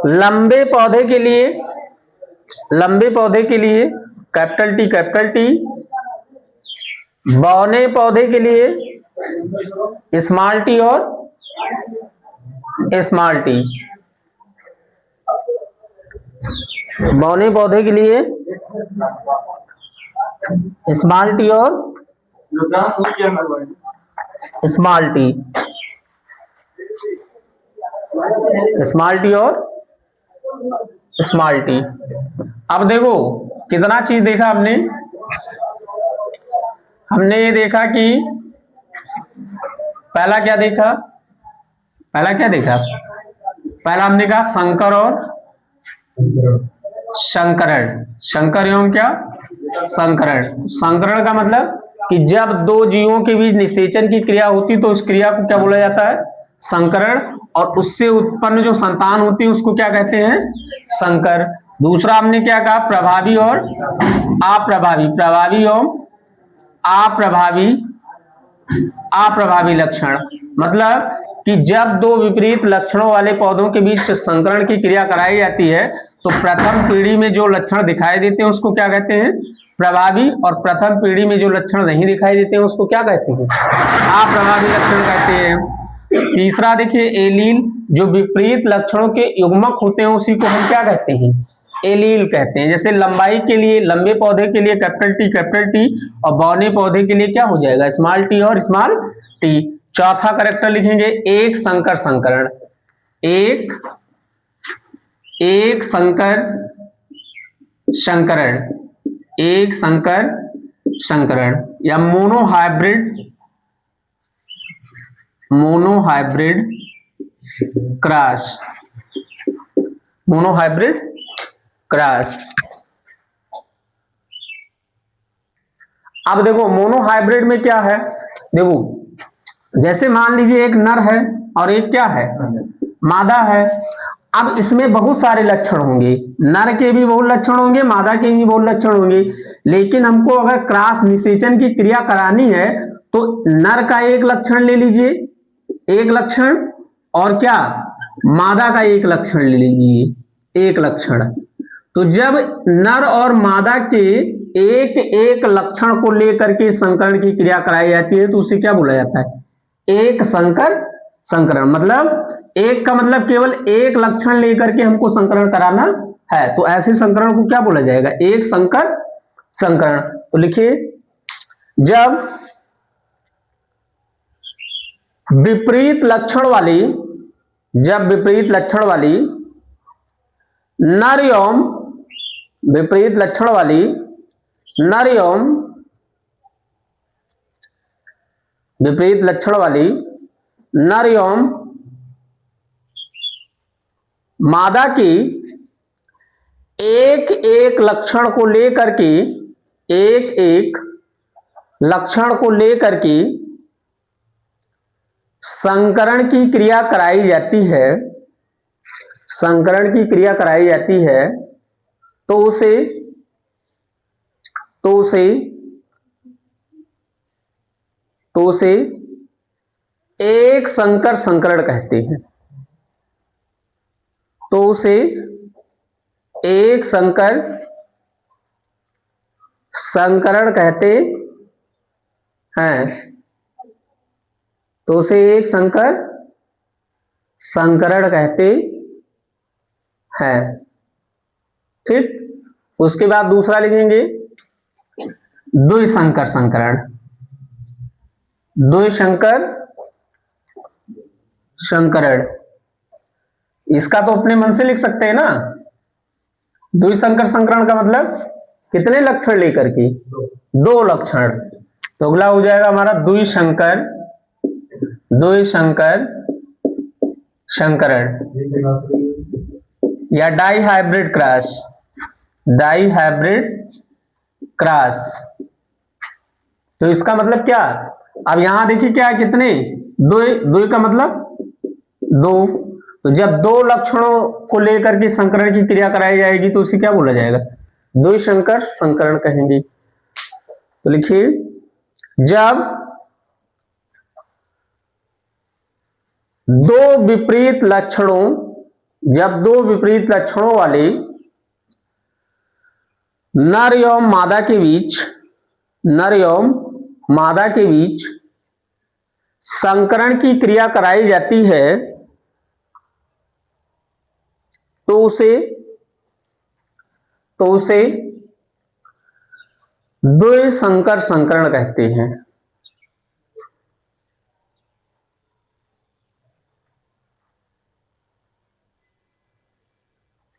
लंबे पौधे के लिए, लंबे पौधे के लिए कैपिटल टी कैपिटल टी, बौने पौधे के लिए स्मॉल टी और स्मॉल टी, बौने पौधे के लिए स्मॉल टी और स्मॉल टी, स्मॉल टी और स्मॉल टी। अब देखो कितना चीज देखा हमने, हमने ये देखा कि पहला क्या देखा, पहला क्या देखा, पहला हमने कहा संकर और संकरण, संकर एवं क्या संकरण। संकरण का मतलब कि जब दो जीवों के बीच निषेचन की क्रिया होती तो उस क्रिया को क्या बोला जाता है, संकरण, और उससे उत्पन्न जो संतान होती है उसको क्या कहते हैं, संकर। दूसरा हमने क्या कहा, प्रभावी और अप्रभावी, प्रभावी एवं अप्रभावी, अप्रभावी लक्षण, मतलब कि जब दो विपरीत लक्षणों वाले पौधों के बीच संकरण की क्रिया कराई जाती है तो प्रथम पीढ़ी में जो लक्षण दिखाई देते हैं उसको क्या कहते हैं, प्रभावी, और प्रथम पीढ़ी में जो लक्षण नहीं दिखाई देते हैं उसको क्या कहते हैं, अप्रभावी लक्षण कहते हैं। तीसरा देखिए एलील, जो विपरीत लक्षणों के युग्मक होते हैं उसी को हम क्या कहते हैं, एलील कहते हैं। जैसे लंबाई के लिए, लंबे पौधे के लिए कैपिटल टी और बौने पौधे के लिए क्या हो जाएगा, स्मॉल टी और स्मॉल टी। चौथा करेक्टर लिखेंगे एक संकर संकरण, एक संकर संकरण, एक संकर संकरण, या monohybrid, monohybrid cross, monohybrid cross. अब देखो मोनोहाइब्रिड में क्या है, देखो जैसे मान लीजिए एक नर है और एक क्या है, मादा है। अब इसमें बहुत सारे लक्षण होंगे, नर के भी बहुत लक्षण होंगे, मादा के भी बहुत लक्षण होंगे, लेकिन हमको अगर क्रॉस निषेचन की क्रिया करानी है तो नर का एक लक्षण ले लीजिए, एक लक्षण, और क्या मादा का एक लक्षण ले लीजिए, एक लक्षण। तो जब नर और मादा के एक एक लक्षण को लेकर के संकरण की क्रिया कराई जाती है तो उसे क्या बोला जाता है, एक संकर संकरण। मतलब एक का मतलब केवल एक लक्षण लेकर के हमको संकरण कराना है, तो ऐसे संकरण को क्या बोला जाएगा, एक संकर संकरण। तो लिखिए जब विपरीत लक्षण वाली, जब विपरीत लक्षण वाली नर एवं विपरीत लक्षण वाली नर एवं विपरीत लक्षण वाली नर एवं मादा की एक एक लक्षण को लेकर के, एक एक लक्षण को लेकर के संकरण की क्रिया कराई जाती है, संकरण की क्रिया कराई जाती है तो उसे एक संकर संकरण कहते हैं, तो उसे एक संकर संकरण कहते हैं, तो उसे एक संकर संकरण कहते हैं। ठीक, उसके बाद दूसरा लिखेंगे द्विसंकर संकरण, द्विसंकर संकरण। इसका तो अपने मन से लिख सकते हैं ना, द्विसंकर संकरण का मतलब कितने लक्षण लेकर के, दो लक्षण। तो अगला हो जाएगा हमारा द्विसंकर, द्विसंकर संकरण या dihybrid cross, dihybrid cross. तो इसका मतलब क्या, अब यहां देखिए क्या है, कितने, दो, दो का मतलब दो। तो जब दो लक्षणों को लेकर के संकरण की क्रिया कराई जाएगी तो उसे क्या बोला जाएगा, द्विसंकर संकरण कहेंगे। तो लिखिए जब दो विपरीत लक्षणों जब दो विपरीत लक्षणों वाले नर एवं मादा के बीच संकरण की क्रिया कराई जाती है तो उसे द्विसंकर संकरण कहते हैं।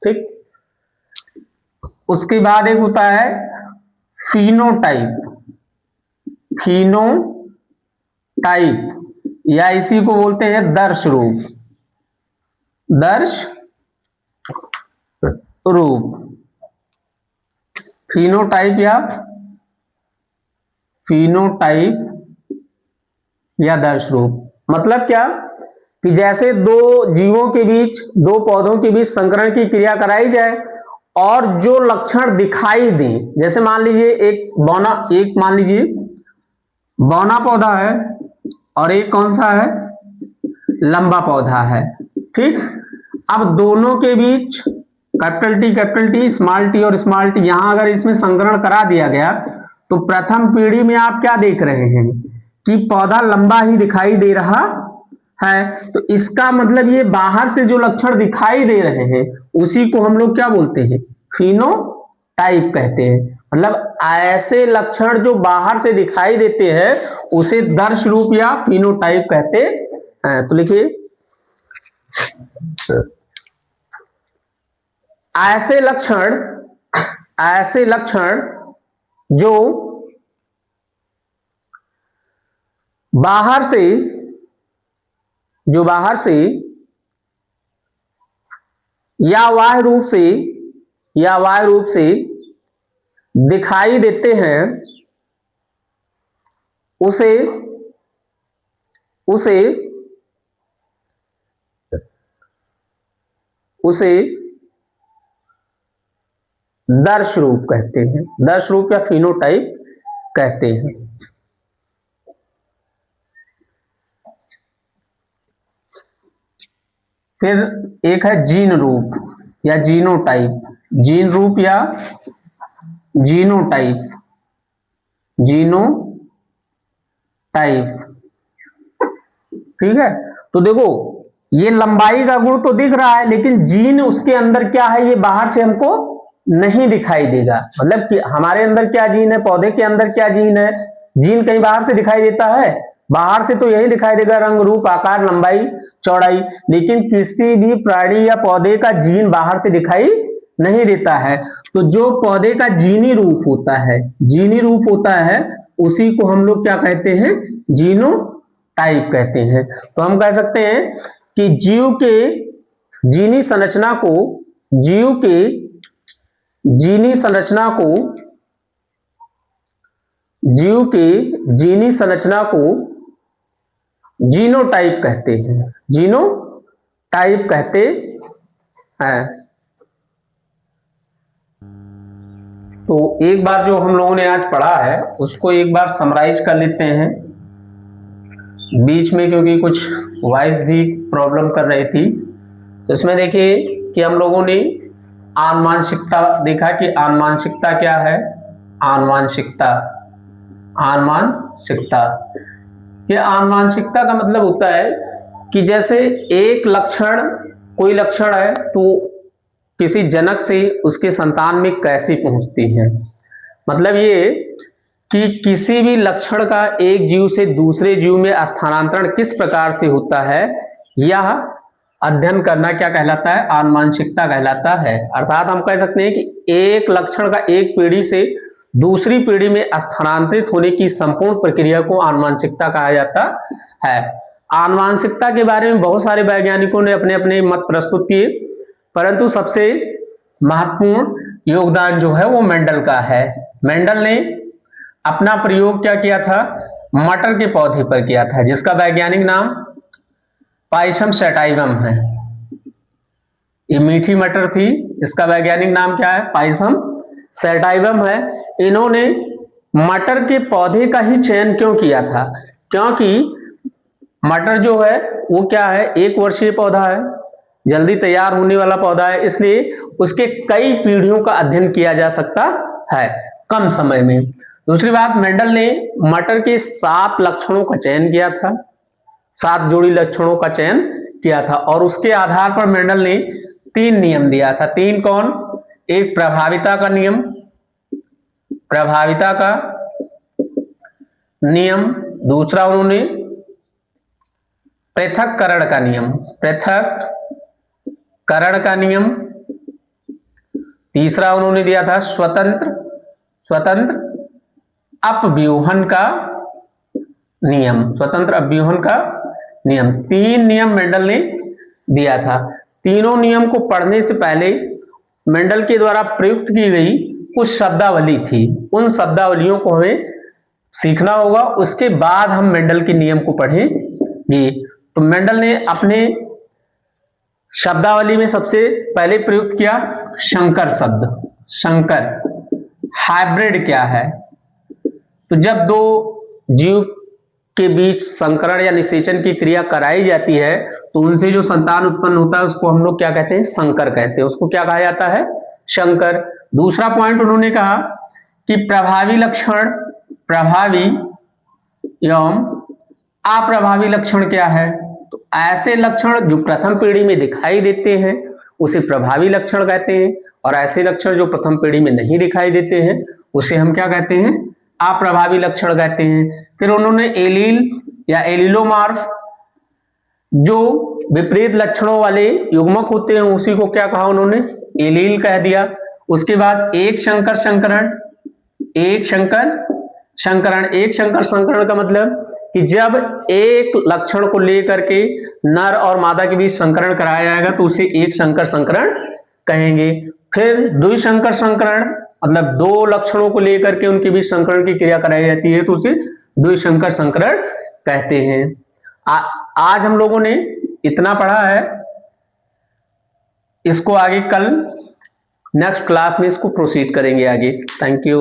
ठीक, उसके बाद एक होता है फिनोटाइप या इसी को बोलते हैं दर्श रूप। फिनोटाइप या दर्श रूप मतलब क्या कि जैसे दो जीवों के बीच, दो पौधों के बीच संकरण की क्रिया कराई जाए और जो लक्षण दिखाई दे, जैसे मान लीजिए एक बौना पौधा है और एक कौन सा है, लंबा पौधा है। ठीक, अब दोनों के बीच कैपिटल टी स्मॉल टी और स्मॉल टी, यहां अगर इसमें संकरण करा दिया गया तो प्रथम पीढ़ी में आप क्या देख रहे हैं कि पौधा लंबा ही दिखाई दे रहा है। तो इसका मतलब ये बाहर से जो लक्षण दिखाई दे रहे हैं उसी को हम लोग क्या बोलते हैं, फिनोटाइप कहते हैं। मतलब ऐसे लक्षण जो बाहर से दिखाई देते हैं उसे दर्श रूप या फिनोटाइप कहते हैं। तो लिखिए, ऐसे लक्षण जो बाहर से या बाह्य रूप से दिखाई देते हैं उसे दर्श रूप कहते हैं, दर्श रूप या फिनोटाइप कहते हैं। फिर एक है जीन रूप या जीनोटाइप, जीन रूप या जीनोटाइप। ठीक है, तो देखो ये लंबाई का गुण तो दिख रहा है लेकिन जीन उसके अंदर क्या है ये बाहर से हमको नहीं दिखाई देगा। मतलब कि हमारे अंदर क्या जीन है, पौधे के अंदर क्या जीन है, जीन कहीं बाहर से दिखाई देता है, बाहर से तो यही दिखाई देगा रंग रूप आकार लंबाई चौड़ाई, लेकिन किसी भी प्राणी या पौधे का जीन बाहर से दिखाई नहीं देता है। तो जो पौधे का जीनी रूप होता है उसी को हम लोग क्या कहते हैं, जीनोटाइप कहते हैं। तो हम कह सकते हैं कि जीव के जीनी संरचना को जीनोटाइप कहते हैं। तो एक बार जो हम लोगों ने आज पढ़ा है उसको एक बार समराइज कर लेते हैं बीच में, क्योंकि कुछ वॉइस भी प्रॉब्लम कर रही थी। तो इसमें देखिए कि हम लोगों ने आनुवांशिकता देखा कि आनुवांशिकता क्या है, आनुवांशिकता ये आनुवांशिकता का मतलब होता है कि जैसे एक लक्षण, कोई लक्षण है तो किसी जनक से उसके संतान में कैसे पहुंचती है। मतलब ये कि किसी भी लक्षण का एक जीव से दूसरे जीव में स्थानांतरण किस प्रकार से होता है, यह अध्ययन करना क्या कहलाता है, आनुवांशिकता कहलाता है। अर्थात हम कह सकते हैं कि एक लक्षण का एक पीढ़ी से दूसरी पीढ़ी में स्थानांतरित होने की संपूर्ण प्रक्रिया को आनुवांशिकता कहा जाता है। आनुवांशिकता के बारे में बहुत सारे वैज्ञानिकों ने अपने अपने मत प्रस्तुत किए, परंतु सबसे महत्वपूर्ण योगदान जो है वो मेंडल का है। मेंडल ने अपना प्रयोग क्या किया था, मटर के पौधे पर किया था, जिसका वैज्ञानिक नाम पाइसम सैटाइवम है। ये मीठी मटर थी, इसका वैज्ञानिक नाम क्या है, पाइसम सैटाइवम है। इन्होंने मटर के पौधे का ही चयन क्यों किया था, क्योंकि मटर जो है वो क्या है, एक वर्षीय पौधा है जल्दी तैयार होने वाला पौधा है, इसलिए उसके कई पीढ़ियों का अध्ययन किया जा सकता है कम समय में। दूसरी बात, मेंडल ने मटर के 7 लक्षणों का चयन किया था, 7 जोड़ी लक्षणों का चयन किया था, और उसके आधार पर मेंडल ने 3 नियम दिया था। 3 कौन? एक प्रभाविता का नियम, प्रभाविता का नियम, दूसरा उन्होंने पृथक्करण का नियम, पृथक्करण का नियम, तीसरा उन्होंने दिया था स्वतंत्र अपव्यूहन का नियम, स्वतंत्र अपव्यूहन का नियम। 3 नियम मेंडल ने दिया था। तीनों नियम को पढ़ने से पहले मेंडल के द्वारा प्रयुक्त की गई कुछ शब्दावली थी, उन शब्दावलियों को हमें सीखना होगा, उसके बाद हम मेंडल के नियम को पढ़ेंगे। तो मेंडल ने अपने शब्दावली में सबसे पहले प्रयुक्त किया संकर शब्द। संकर, हाइब्रिड क्या है? तो जब 2 जीव के बीच संकरण या निषेचन की क्रिया कराई जाती है तो उनसे जो संतान उत्पन्न होता है उसको हम लोग क्या कहते हैं? संकर कहते हैं। उसको क्या कहा जाता है? संकर। दूसरा पॉइंट उन्होंने कहा कि प्रभावी लक्षण, प्रभावी एवं अप्रभावी लक्षण क्या है? तो ऐसे लक्षण जो प्रथम पीढ़ी में दिखाई देते हैं उसे प्रभावी लक्षण कहते हैं, और ऐसे लक्षण जो प्रथम पीढ़ी में नहीं दिखाई देते हैं उसे हम क्या कहते हैं? अप्रभावी लक्षण कहते हैं। फिर उन्होंने एलील या एलिलोमार्फ, जो विपरीत लक्षणों वाले युग्मक होते हैं उसी को क्या कहा उन्होंने? एलील कह दिया। उसके बाद एक संकर संकरण, एक संकर संकरण, एक संकर संकरण का मतलब कि जब एक लक्षण को लेकर के नर और मादा के बीच संकरण कराया जाएगा तो उसे एक संकर संकरण कहेंगे। फिर द्विसंकर संकरण, मतलब 2 लक्षणों को लेकर के उनके बीच संकरण की क्रिया कराई जाती है तो उसे द्विसंकर संकरण कहते हैं। आज हम लोगों ने इतना पढ़ा है, इसको आगे कल नेक्स्ट क्लास में इसको प्रोसीड करेंगे आगे। Thank you.